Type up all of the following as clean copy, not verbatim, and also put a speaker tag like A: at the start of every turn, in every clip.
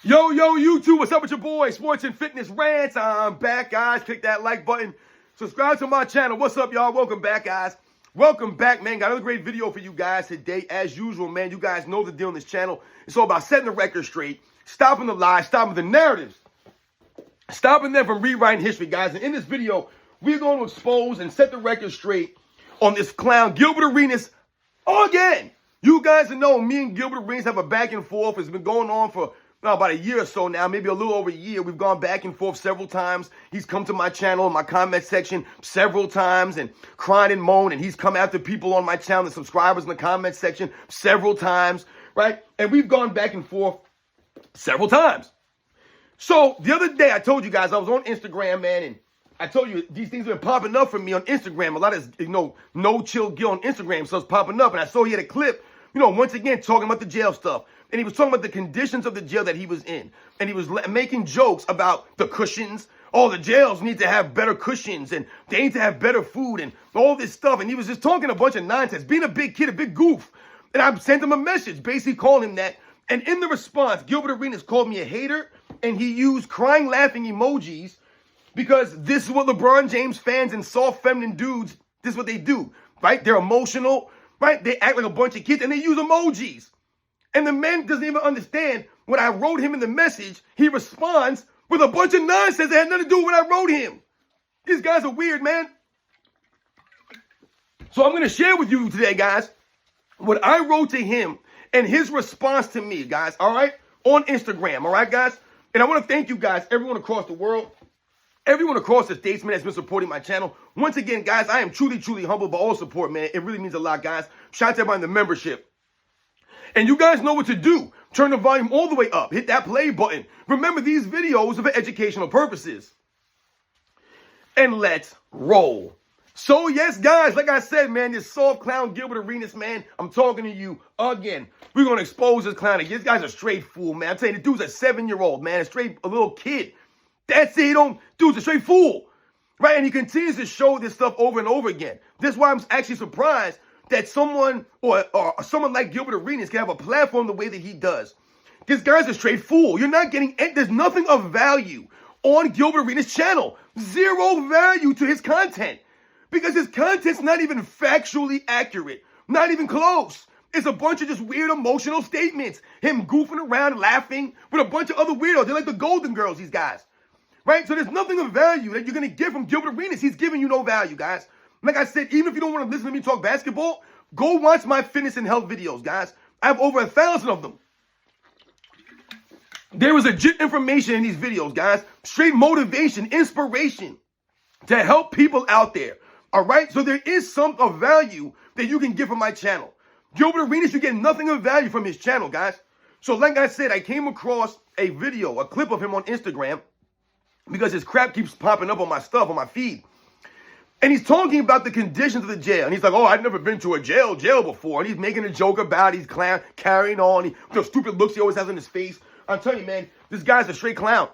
A: Yo, YouTube, what's up with your boy? Sports and Fitness Rants. I'm back, guys. Click that like button. Subscribe to my channel. What's up, y'all? Welcome back, guys. Welcome back, man. Got another great video for you guys today. As usual, man, you guys know the deal on this channel. It's all about setting the record straight, stopping the lies, stopping the narratives, stopping them from rewriting history, guys. And in this video, we're going to expose and set the record straight on this clown, Gilbert Arenas, again. You guys know me and Gilbert Arenas have a back and forth. It's been going on for about a year or so now, maybe a little over a year. We've gone back and forth several times. He's come to my channel, in my comment section, several times and cried and moaned. And he's come after people on my channel, the subscribers in the comment section, several times, right? And we've gone back and forth several times. So the other day, I told you guys, I was on Instagram, man, and I told you these things have been popping up for me on Instagram. A lot of, no chill Gil on Instagram, so it's popping up. And I saw he had a clip, once again, talking about the jail stuff. And he was talking about the conditions of the jail that he was in. And he was making jokes about the cushions. Oh, the jails need to have better cushions. And they need to have better food and all this stuff. And he was just talking a bunch of nonsense, being a big kid, a big goof. And I sent him a message, basically calling him that. And in the response, Gilbert Arenas called me a hater. And he used crying, laughing emojis. Because this is what LeBron James fans and soft feminine dudes, this is what they do, right? They're emotional, right? They act like a bunch of kids and they use emojis. And the man doesn't even understand when I wrote him in the message, he responds with a bunch of nonsense that had nothing to do with what I wrote him. These guys are weird, man. So I'm going to share with you today, guys, what I wrote to him and his response to me, guys, all right, on Instagram, all right, guys? And I want to thank you guys, everyone across the world, everyone across the states, man, that's been supporting my channel. Once again, guys, I am truly, truly humbled by all support, man. It really means a lot, guys. Shout out to everybody in the membership. And you guys know what to do. Turn the volume all the way up. Hit that play button. Remember, these videos are for educational purposes. And let's roll. So, yes, guys, like I said, man, this soft clown Gilbert Arenas, man, I'm talking to you again. We're going to expose this clown. This guy's a straight fool, man. I'm telling you, the dude's a 7-year-old, man, a little kid. That's it. Dude's a straight fool, right? And he continues to show this stuff over and over again. This is why I'm actually surprised that someone or someone like Gilbert Arenas can have a platform the way that he does. This guy's a straight fool. You're not getting, there's nothing of value on Gilbert Arenas' channel. Zero value to his content because his content's not even factually accurate. Not even close. It's a bunch of just weird emotional statements. Him goofing around, laughing with a bunch of other weirdos. They're like the Golden Girls, these guys. Right? So there's nothing of value that you're going to get from Gilbert Arenas. He's giving you no value, guys. Like I said, even if you don't want to listen to me talk basketball, go watch my fitness and health videos, guys. I have over 1,000 of them. There is legit information in these videos, guys. Straight motivation, inspiration to help people out there. All right? So there is some of value that you can get from my channel. Gilbert Arenas, you get nothing of value from his channel, guys. So like I said, I came across a video, a clip of him on Instagram because his crap keeps popping up on my stuff, on my feed. And he's talking about the conditions of the jail. And he's like, oh, I've never been to a jail before. And he's making a joke about it. He's carrying on. The stupid looks he always has on his face. I'm telling you, man, this guy's a straight clown.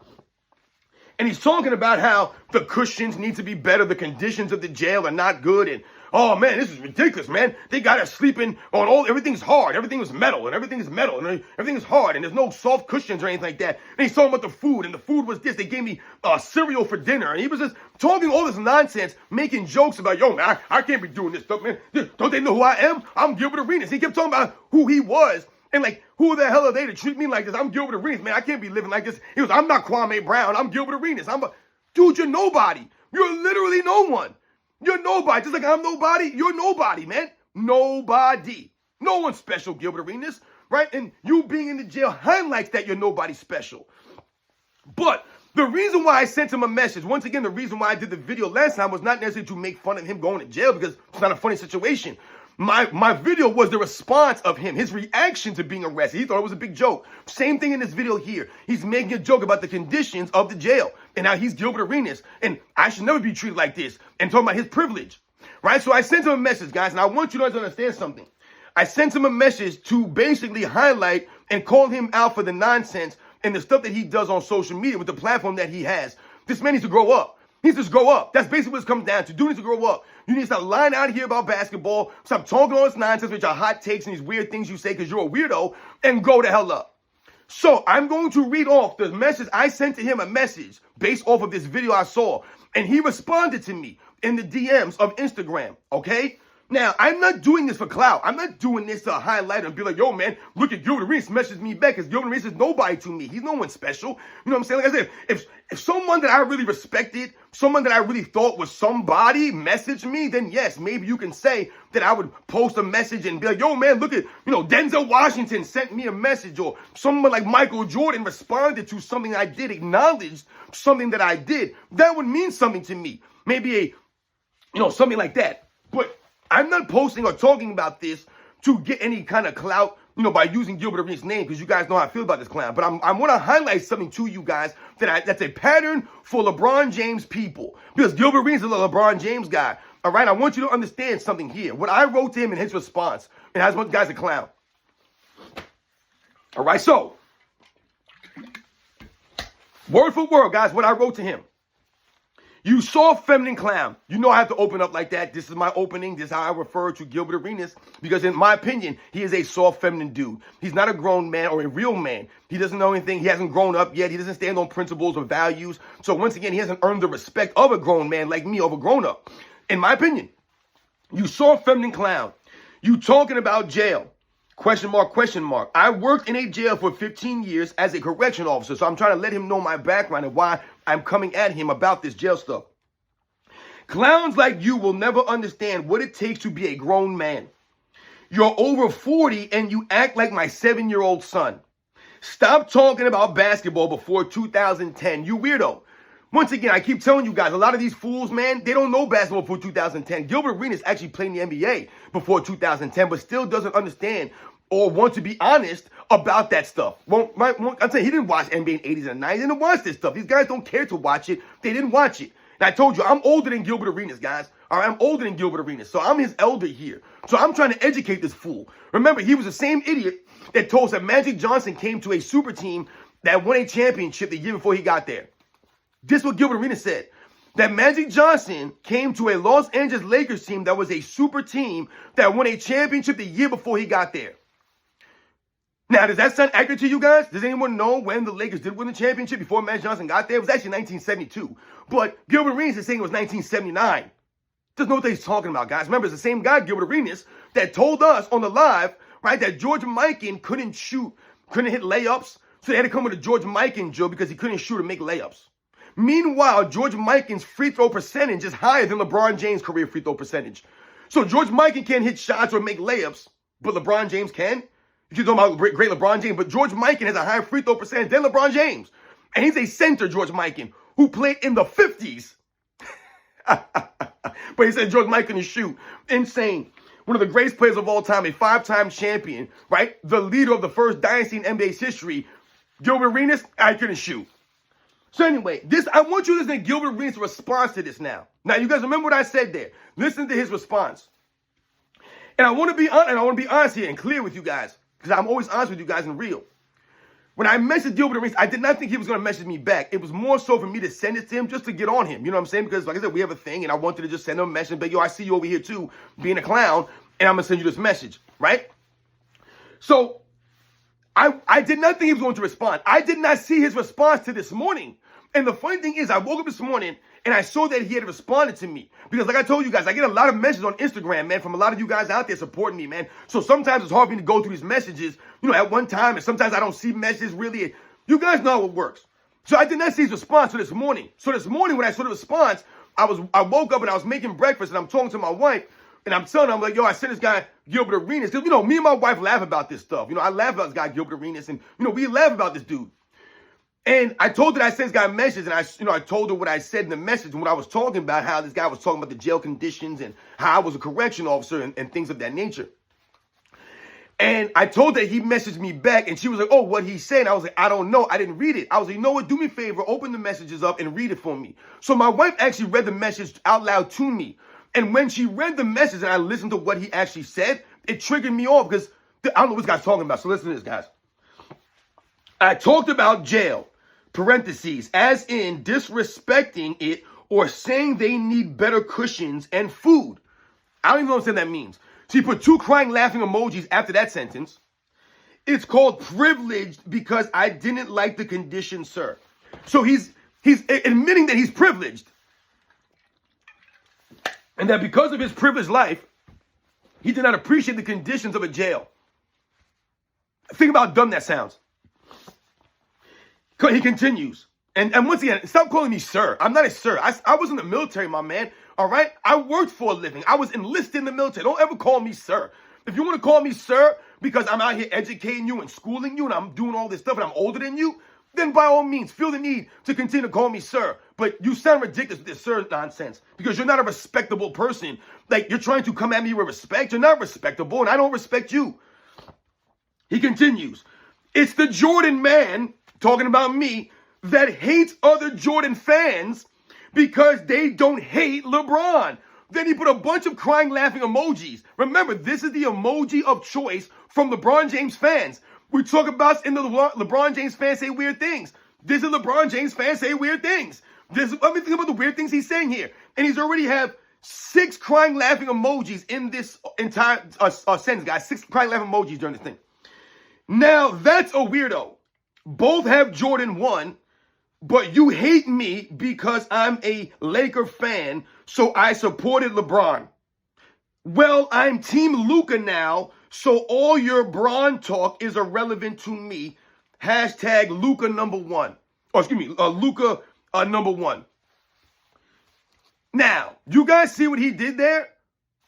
A: And he's talking about how the cushions need to be better. The conditions of the jail are not good. And, oh, man, this is ridiculous, man. They got us sleeping on everything's hard. Everything is metal. And everything is metal. And everything is hard. And there's no soft cushions or anything like that. And he's talking about the food. And the food was this. They gave me cereal for dinner. And he was just talking all this nonsense, making jokes about, yo, man, I can't be doing this stuff, man. Don't they know who I am? I'm Gilbert Arenas. He kept talking about who he was. And like, who the hell are they to treat me like this? I'm Gilbert Arenas, man. I can't be living like this. He goes, I'm not Kwame Brown. I'm Gilbert Arenas. Dude, you're nobody. You're literally no one. You're nobody. Just like I'm nobody, you're nobody, man. Nobody. No one's special, Gilbert Arenas, right? And you being in the jail highlights that you're nobody special. But the reason why I sent him a message, once again, the reason why I did the video last time was not necessarily to make fun of him going to jail because it's not a funny situation. My video was the response of him, his reaction to being arrested. He thought it was a big joke. Same thing in this video here. He's making a joke about the conditions of the jail. And now he's Gilbert Arenas. And I should never be treated like this. And talking about his privilege. Right? So I sent him a message, guys. And I want you guys to understand something. I sent him a message to basically highlight and call him out for the nonsense and the stuff that he does on social media with the platform that he has. This man needs to grow up. He needs to grow up. That's basically what it comes down to. Dude needs to grow up. You need to stop lying out here about basketball. Stop talking all this nonsense with your hot takes and these weird things you say because you're a weirdo and grow the hell up. So I'm going to read off the message. I sent to him a message based off of this video I saw, and he responded to me in the DMs of Instagram, okay? Now, I'm not doing this for clout. I'm not doing this to highlight and be like, yo, man, look at Gilbert Arenas messaged me back, because Gilbert Arenas is nobody to me. He's no one special. You know what I'm saying? Like I said, if someone that I really respected, someone that I really thought was somebody messaged me, then yes, maybe you can say that I would post a message and be like, yo, man, look at, Denzel Washington sent me a message, or someone like Michael Jordan responded to something I did, acknowledged something that I did. That would mean something to me. Maybe something like that. But I'm not posting or talking about this to get any kind of clout, by using Gilbert Arenas' name, because you guys know how I feel about this clown. But I want to highlight something to you guys that's a pattern for LeBron James people, because Gilbert Arenas is a LeBron James guy. All right, I want you to understand something here. What I wrote to him in his response, and has one guy's a clown. All right, so word for word, guys, what I wrote to him. You soft feminine clown. You know I have to open up like that. This is my opening. This is how I refer to Gilbert Arenas, because in my opinion, he is a soft feminine dude. He's not a grown man or a real man. He doesn't know anything. He hasn't grown up yet. He doesn't stand on principles or values. So once again, he hasn't earned the respect of a grown man like me, of a grown up. In my opinion, you soft feminine clown. You talking about jail. Question mark, question mark. I worked in a jail for 15 years as a correction officer, so I'm trying to let him know my background and why I'm coming at him about this jail stuff. Clowns like you will never understand what it takes to be a grown man. You're over 40 and you act like my 7-year-old son. Stop talking about basketball before 2010, you weirdo. Once again, I keep telling you guys, a lot of these fools, man, they don't know basketball before 2010. Gilbert Arenas actually played in the NBA before 2010, but still doesn't understand or want to be honest about that stuff. I'm saying he didn't watch NBA in the 80s and 90s. He didn't watch this stuff. These guys don't care to watch it. They didn't watch it. And I told you, I'm older than Gilbert Arenas, guys. All right, I'm older than Gilbert Arenas, so I'm his elder here. So I'm trying to educate this fool. Remember, he was the same idiot that told us that Magic Johnson came to a super team that won a championship the year before he got there. This is what Gilbert Arenas said. That Magic Johnson came to a Los Angeles Lakers team that was a super team that won a championship the year before he got there. Now, does that sound accurate to you guys? Does anyone know when the Lakers did win the championship before Magic Johnson got there? It was actually 1972. But Gilbert Arenas is saying it was 1979. Doesn't know what he's talking about, guys. Remember, it's the same guy, Gilbert Arenas, that told us on the live, right, that George Mikan couldn't hit layups. So they had to come with a George Mikan drill because he couldn't shoot or make layups. Meanwhile, George Mikan's free throw percentage is higher than LeBron James' career free throw percentage. So George Mikan can't hit shots or make layups, but LeBron James can. You're talking about great LeBron James, but George Mikan has a higher free throw percentage than LeBron James. And he's a center, George Mikan, who played in the 50s. But he said George Mikan can shoot. Insane. One of the greatest players of all time, a 5-time champion, right? The leader of the first dynasty in NBA's history. Gilbert Arenas, I couldn't shoot. So anyway, I want you to listen to Gilbert Arenas' response to this now. Now, you guys remember what I said there. Listen to his response. And I want to be honest here and clear with you guys, because I'm always honest with you guys and real. When I messaged Gilbert Arenas, I did not think he was going to message me back. It was more so for me to send it to him just to get on him. You know what I'm saying? Because like I said, we have a thing, and I wanted to just send him a message. But yo, I see you over here too, being a clown, and I'm going to send you this message, right? So I did not think he was going to respond. I did not see his response to this morning. And the funny thing is, I woke up this morning and I saw that he had responded to me. Because like I told you guys, I get a lot of messages on Instagram, man, from a lot of you guys out there supporting me, man. So sometimes it's hard for me to go through these messages, at one time. And sometimes I don't see messages really. You guys know how it works. So I did not see his response to this morning. So this morning when I saw the response, I woke up and I was making breakfast and I'm talking to my wife. And I'm telling her, I'm like, yo, I sent this guy Gilbert Arenas. Because, me and my wife laugh about this stuff. I laugh about this guy Gilbert Arenas. And, we laugh about this dude. And I told her that I sent this guy a message, and I told her what I said in the message and what I was talking about, how this guy was talking about the jail conditions and how I was a correction officer and things of that nature. And I told her he messaged me back, and she was like, oh, what he said? And I was like, I don't know. I didn't read it. I was like, you know what? Do me a favor. Open the messages up and read it for me. So my wife actually read the message out loud to me. And when she read the message and I listened to what he actually said, it triggered me off because I don't know what this guy's talking about. So listen to this, guys. I talked about jail. Parentheses, as in disrespecting it or saying they need better cushions and food. I don't even know what that means. So he put 2 crying, laughing emojis after that sentence. It's called privileged because I didn't like the conditions, sir. So he's admitting that he's privileged. And that because of his privileged life, he did not appreciate the conditions of a jail. Think about how dumb that sounds. He continues. And once again, stop calling me sir. I'm not a sir. I was in the military, my man. All right? I worked for a living. I was enlisted in the military. Don't ever call me sir. If you want to call me sir because I'm out here educating you and schooling you and I'm doing all this stuff and I'm older than you, then by all means, feel the need to continue to call me sir. But you sound ridiculous with this sir nonsense because you're not a respectable person. Like, you're trying to come at me with respect. You're not respectable, and I don't respect you. He continues. It's the Jordan man, talking about me, that hates other Jordan fans because they don't hate LeBron. Then he put a bunch of crying, laughing emojis. Remember, this is the emoji of choice from LeBron James fans. We talk about in the LeBron James fans say weird things. This is LeBron James fans say weird things. Let me think about the weird things he's saying here. And he's already have 6 crying, laughing emojis in this entire sentence, guys. 6 crying, laughing emojis during this thing. Now, that's a weirdo. Both have Jordan 1, but you hate me because I'm a Laker fan, so I supported LeBron. Well, I'm Team Luka now, so all your Bron talk is irrelevant to me. Hashtag Luka number 1. Or excuse me, Luka number 1. Now, you guys see what he did there?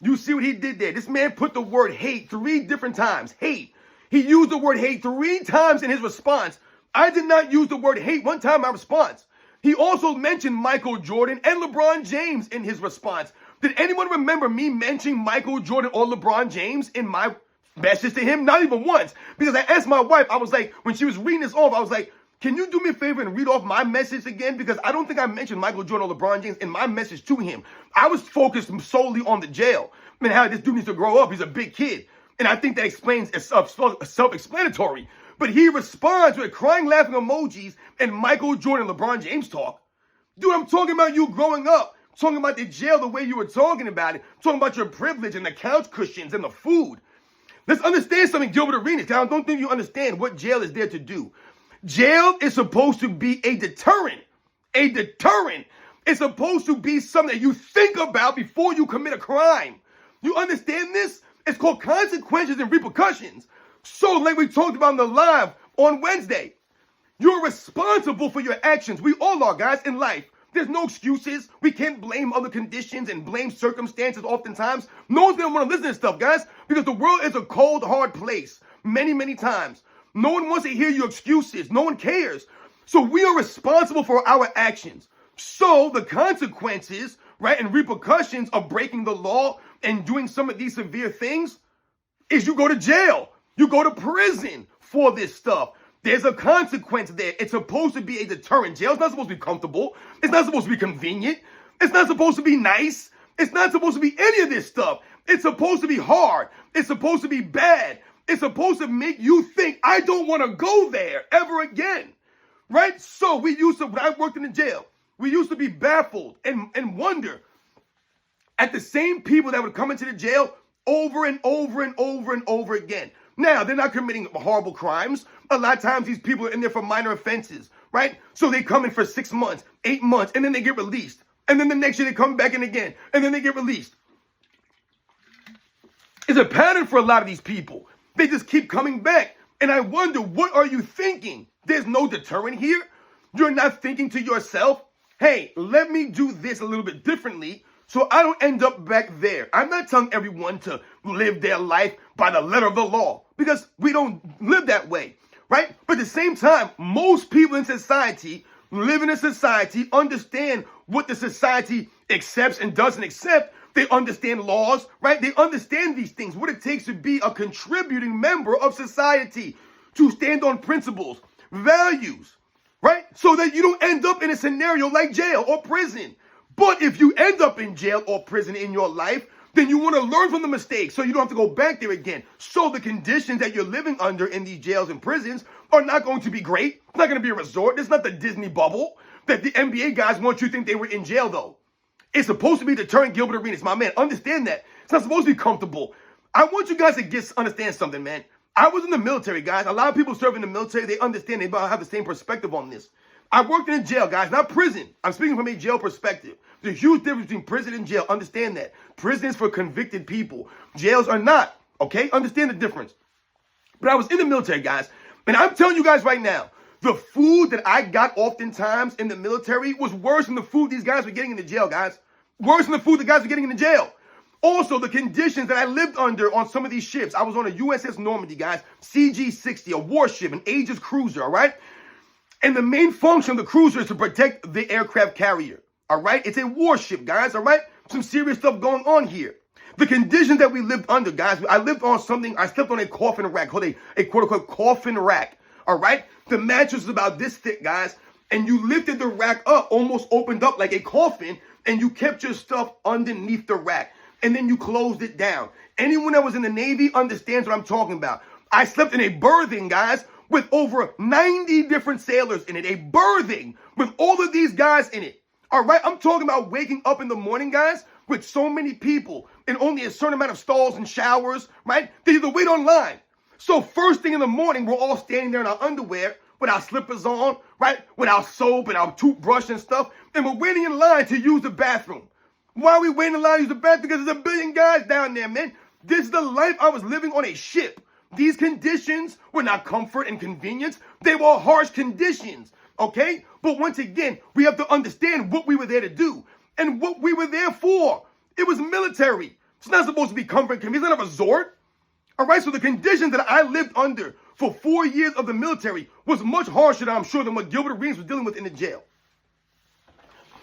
A: You see what he did there? This man put the word hate 3 different times. Hate. He used the word hate 3 times in his response. I did not use the word hate one time in my response. He also mentioned Michael Jordan and LeBron James in his response. Did anyone remember me mentioning Michael Jordan or LeBron James in my message to him? Not even once. Because I asked my wife, I was like, when she was reading this off, I was like, can you do me a favor and read off my message again? Because I don't think I mentioned Michael Jordan or LeBron James in my message to him. I was focused solely on the jail and how this dude needs to grow up. He's a big kid. And I think that explains, it's self-explanatory. But he responds with crying, laughing emojis and Michael Jordan and LeBron James talk. Dude, I'm talking about you growing up. I'm talking about the jail the way you were talking about it. I'm talking about your privilege and the couch cushions and the food. Let's understand something, Gilbert Arenas. I don't think you understand what jail is there to do. Jail is supposed to be a deterrent. A deterrent. It's supposed to be something that you think about before you commit a crime. You understand this? It's called consequences and repercussions. So, like we talked about in the live on Wednesday, you're responsible for your actions. We all are, guys, in life. There's no excuses. We can't blame other conditions and blame circumstances oftentimes. No one's going to want to listen to this stuff, guys, because the world is a cold, hard place many, many times. No one wants to hear your excuses. No one cares. So we are responsible for our actions. So the consequences, right, and repercussions of breaking the law and doing some of these severe things is you go to jail. You go to prison for this stuff. There's a consequence there. It's supposed to be a deterrent. Jail's not supposed to be comfortable. It's not supposed to be convenient. It's not supposed to be nice. It's not supposed to be any of this stuff. It's supposed to be hard. It's supposed to be bad. It's supposed to make you think, I don't want to go there ever again. Right? So we used to, when I worked in the jail, we used to be baffled and wonder at the same people that would come into the jail over and over and over and over again. Now, they're not committing horrible crimes. A lot of times these people are in there for minor offenses, right? So they come in for 6 months, 8 months, and then they get released. And then the next year they come back in again, and then they get released. It's a pattern for a lot of these people. They just keep coming back. And I wonder, what are you thinking? There's no deterrent here. You're not thinking to yourself, hey, let me do this a little bit differently so I don't end up back there. I'm not telling everyone to live their life by the letter of the law because we don't live that way, right? But at the same time, most people in society live in a society, understand what the society accepts and doesn't accept. They understand laws, right? They understand these things, what it takes to be a contributing member of society, to stand on principles, values, right? So that you don't end up in a scenario like jail or prison. But if you end up in jail or prison in your life, then you want to learn from the mistakes so you don't have to go back there again. So the conditions that you're living under in these jails and prisons are not going to be great. It's not going to be a resort. It's not the Disney bubble that the NBA guys want you to think they were in jail, though. It's supposed to be deterrent, Gilbert Arenas. My man, understand that. It's not supposed to be comfortable. I want you guys to understand something, man. I was in the military, guys. A lot of people serve in the military. They understand. They have the same perspective on this. I worked in a jail, guys, not prison. I'm speaking from a jail perspective. There's a huge difference between prison and jail. Understand that. Prison is for convicted people. Jails are not, okay? Understand the difference. But I was in the military, guys, and I'm telling you guys right now, the food that I got oftentimes in the military was worse than the food these guys were getting in the jail, guys. Worse than the food the guys were getting in the jail. Also, the conditions that I lived under on some of these ships. I was on a USS Normandy, guys, CG-60, a warship, an Aegis cruiser, all right? And the main function of the cruiser is to protect the aircraft carrier, all right? It's a warship, guys, all right? Some serious stuff going on here. The conditions that we lived under, guys, I lived on something, I slept on a coffin rack, called a quote-unquote coffin rack, all right? The mattress was about this thick, guys, and you lifted the rack up, almost opened up like a coffin, and you kept your stuff underneath the rack, and then you closed it down. Anyone that was in the Navy understands what I'm talking about. I slept in a berthing, guys, with over 90 different sailors in it, a berthing with all of these guys in it. All right, I'm talking about waking up in the morning, guys, with so many people and only a certain amount of stalls and showers, right? They either wait online. So first thing in the morning, we're all standing there in our underwear with our slippers on, right? With our soap and our toothbrush and stuff, and we're waiting in line to use the bathroom. Why are we waiting in line to use the bathroom? Because there's a billion guys down there, man. This is the life I was living on a ship. These conditions were not comfort and convenience. They were harsh conditions, okay? But once again, we have to understand what we were there to do and what we were there for. It was military. It's not supposed to be comfort and convenience. It's not a resort. All right, so the conditions that I lived under for 4 years of the military was much harsher, I'm sure, than what Gilbert Arenas was dealing with in the jail.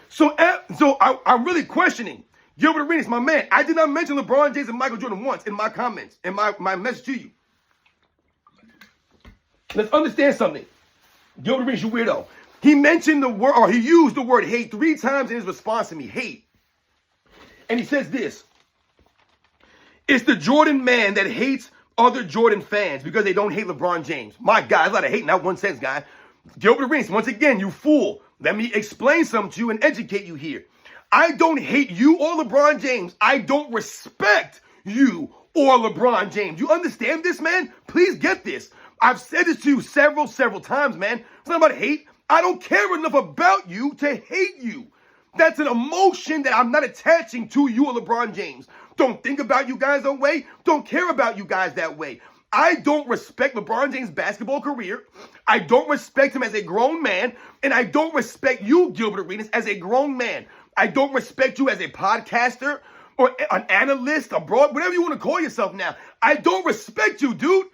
A: So I'm really questioning Gilbert Arenas, my man. I did not mention LeBron James and Michael Jordan once in my comments, in my message to you. Let's understand something. Gilbert Arenas, you weirdo. He mentioned the word, or he used the word hate 3 times in his response to me. Hate. And he says this. It's the Jordan man that hates other Jordan fans because they don't hate LeBron James. My God, there's a lot of hate in that one sentence, guy. Gilbert Arenas, once again, you fool. Let me explain something to you and educate you here. I don't hate you or LeBron James. I don't respect you or LeBron James. You understand this, man? Please get this. I've said this to you several times, man. It's not about hate. I don't care enough about you to hate you. That's an emotion that I'm not attaching to you or LeBron James. Don't think about you guys that way. Don't care about you guys that way. I don't respect LeBron James' basketball career. I don't respect him as a grown man. And I don't respect you, Gilbert Arenas, as a grown man. I don't respect you as a podcaster or an analyst, a broad, whatever you want to call yourself now. I don't respect you, dude.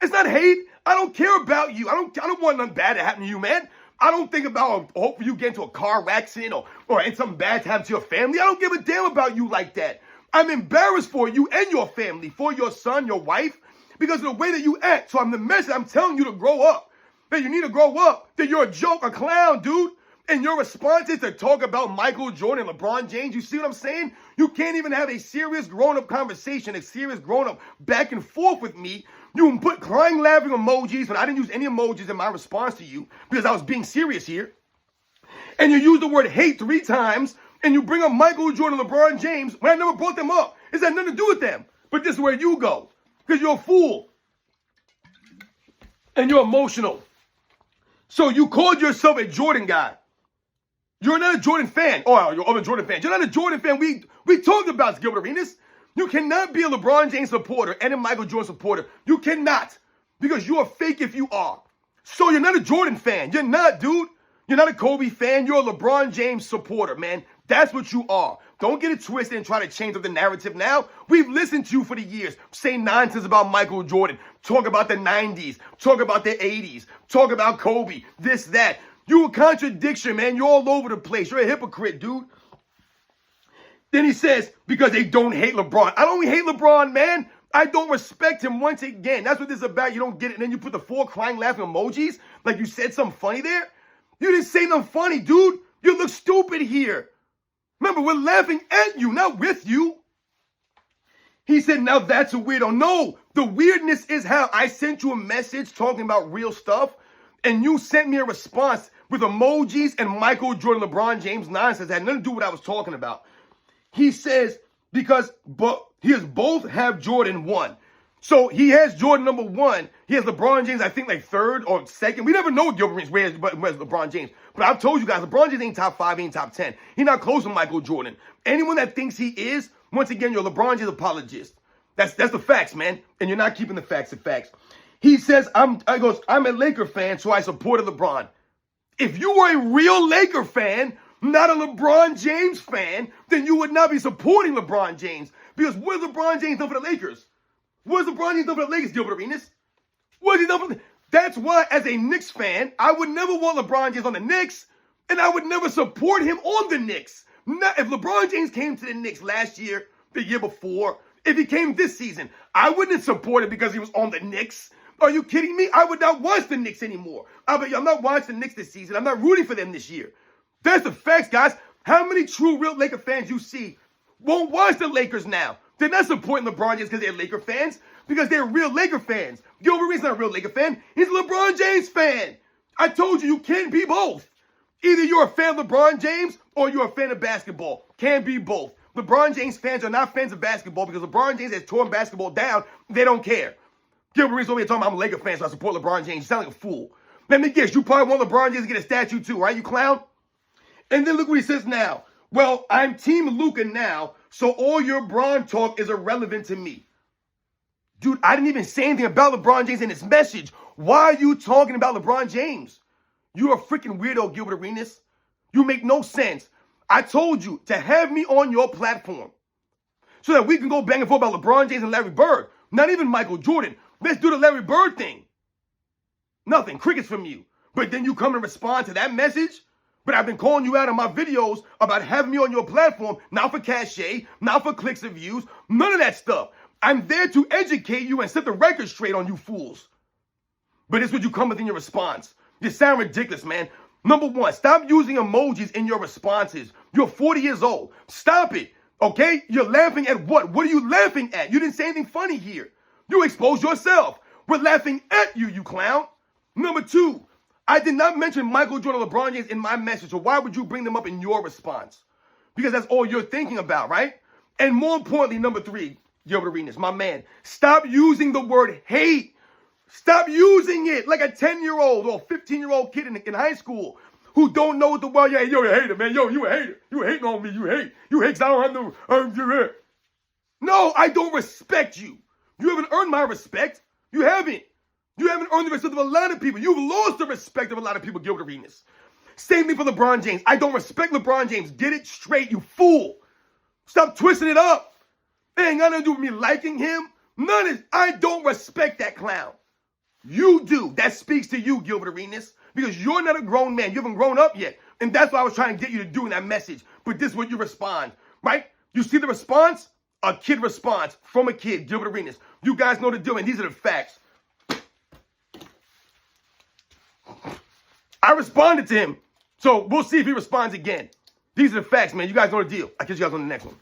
A: It's not hate. I don't care about you. I don't want nothing bad to happen to you, man. I don't think about hopefully you get into a car accident or something bad to happen to your family. I don't give a damn about you like that. I'm embarrassed for you and your family, for your son, your wife, because of the way that you act. So the message I'm telling you to grow up. That you need to grow up. That you're a joke, a clown, dude. And your response is to talk about Michael Jordan and LeBron James. You see what I'm saying? You can't even have a serious grown-up conversation, a serious grown-up back and forth with me. You can put crying, laughing emojis, but I didn't use any emojis in my response to you because I was being serious here. And you use the word hate 3 times, and you bring up Michael Jordan and LeBron James when I never brought them up. It's had nothing to do with them. But this is where you go because you're a fool. And you're emotional. So you called yourself a Jordan guy. You're not a Jordan fan. Oh, you're a Jordan fan. You're not a Jordan fan. We talked about this, Gilbert Arenas. You cannot be a LeBron James supporter and a Michael Jordan supporter. You cannot. Because you are fake if you are. So you're not a Jordan fan. You're not, dude. You're not a Kobe fan. You're a LeBron James supporter, man. That's what you are. Don't get it twisted and try to change up the narrative now. We've listened to you for the years. Say nonsense about Michael Jordan. Talk about the 90s. Talk about the 80s. Talk about Kobe. This, that. You a contradiction, man. You're all over the place. You're a hypocrite, dude. Then he says, because they don't hate LeBron. I don't hate LeBron, man. I don't respect him once again. That's what this is about. You don't get it. And then you put the 4 crying, laughing emojis like you said something funny there. You didn't say nothing funny, dude. You look stupid here. Remember, we're laughing at you, not with you. He said, now that's a weirdo. No, the weirdness is how I sent you a message talking about real stuff, and you sent me a response with emojis and Michael Jordan, LeBron James nonsense. That had nothing to do with what I was talking about. He says, because he has both have Jordan 1. So he has Jordan number 1. He has LeBron James, I think, like 3rd or 2nd. We never know what Gilbert where's LeBron James. But I've told you guys, LeBron James ain't top 5, he ain't top 10. He's not close to Michael Jordan. Anyone that thinks he is, once again, you're a LeBron James apologist. That's the facts, man. And you're not keeping the facts the facts. He says, I'm a Laker fan, so I supported LeBron. If you were a real Laker fan, not a LeBron James fan, then you would not be supporting LeBron James. Because what has LeBron James done for the Lakers? What has LeBron James done for the Lakers, Gilbert Arenas? What has he done for the... That's why, as a Knicks fan, I would never want LeBron James on the Knicks, and I would never support him on the Knicks. Not, if LeBron James came to the Knicks last year, the year before, if he came this season, I wouldn't support him because he was on the Knicks. Are you kidding me? I would not watch the Knicks anymore. I'm not watching the Knicks this season. I'm not rooting for them this year. That's the facts, guys. How many true, real Laker fans you see won't watch the Lakers now? They're not supporting LeBron James because they're Laker fans, because they're real Laker fans. Gilbert Arenas not a real Laker fan. He's a LeBron James fan. I told you can't be both. Either you're a fan of LeBron James or you're a fan of basketball. Can't be both. LeBron James fans are not fans of basketball because LeBron James has torn basketball down. They don't care. Gilbert Arenas over here talking about I'm a Laker fan, so I support LeBron James. You sound like a fool. Let me guess, you probably want LeBron James to get a statue too, right, you clown? And then look what he says now. Well, I'm Team Luka now, so all your Bron talk is irrelevant to me. Dude, I didn't even say anything about LeBron James in this message. Why are you talking about LeBron James? You're a freaking weirdo, Gilbert Arenas. You make no sense. I told you to have me on your platform so that we can go back and forth about LeBron James and Larry Bird. Not even Michael Jordan. Let's do the Larry Bird thing. Nothing, crickets from you. But then you come and respond to that message? But I've been calling you out in my videos about having me on your platform, not for cachet, not for clicks and views, none of that stuff. I'm there to educate you and set the record straight on you fools. But it's what you come with in your response. You sound ridiculous, man. Number 1, stop using emojis in your responses. You're 40 years old. Stop it, okay? You're laughing at what? What are you laughing at? You didn't say anything funny here. You exposed yourself. We're laughing at you, you clown. Number 2, I did not mention Michael Jordan or LeBron James in my message, so why would you bring them up in your response? Because that's all you're thinking about, right? And more importantly, number 3, Gilbert Arenas, my man, stop using the word hate. Stop using it like a 10-year-old or 15-year-old kid in high school who don't know what the word. Yo, you're a hater, man. Yo, you a hater. You hating on me. You hate because I don't have no. No, I don't respect you. You haven't earned my respect. You haven't. You haven't earned the respect of a lot of people. You've lost the respect of a lot of people, Gilbert Arenas. Same thing for LeBron James. I don't respect LeBron James. Get it straight, you fool. Stop twisting it up. It ain't got nothing to do with me liking him. None of it. I don't respect that clown. You do. That speaks to you, Gilbert Arenas, because you're not a grown man. You haven't grown up yet. And that's what I was trying to get you to do in that message. But this is what you respond, right? You see the response? A kid response from a kid, Gilbert Arenas. You guys know the deal, and these are the facts. I responded to him. So we'll see if he responds again. These are the facts, man. You guys know the deal. I'll catch you guys on the next one.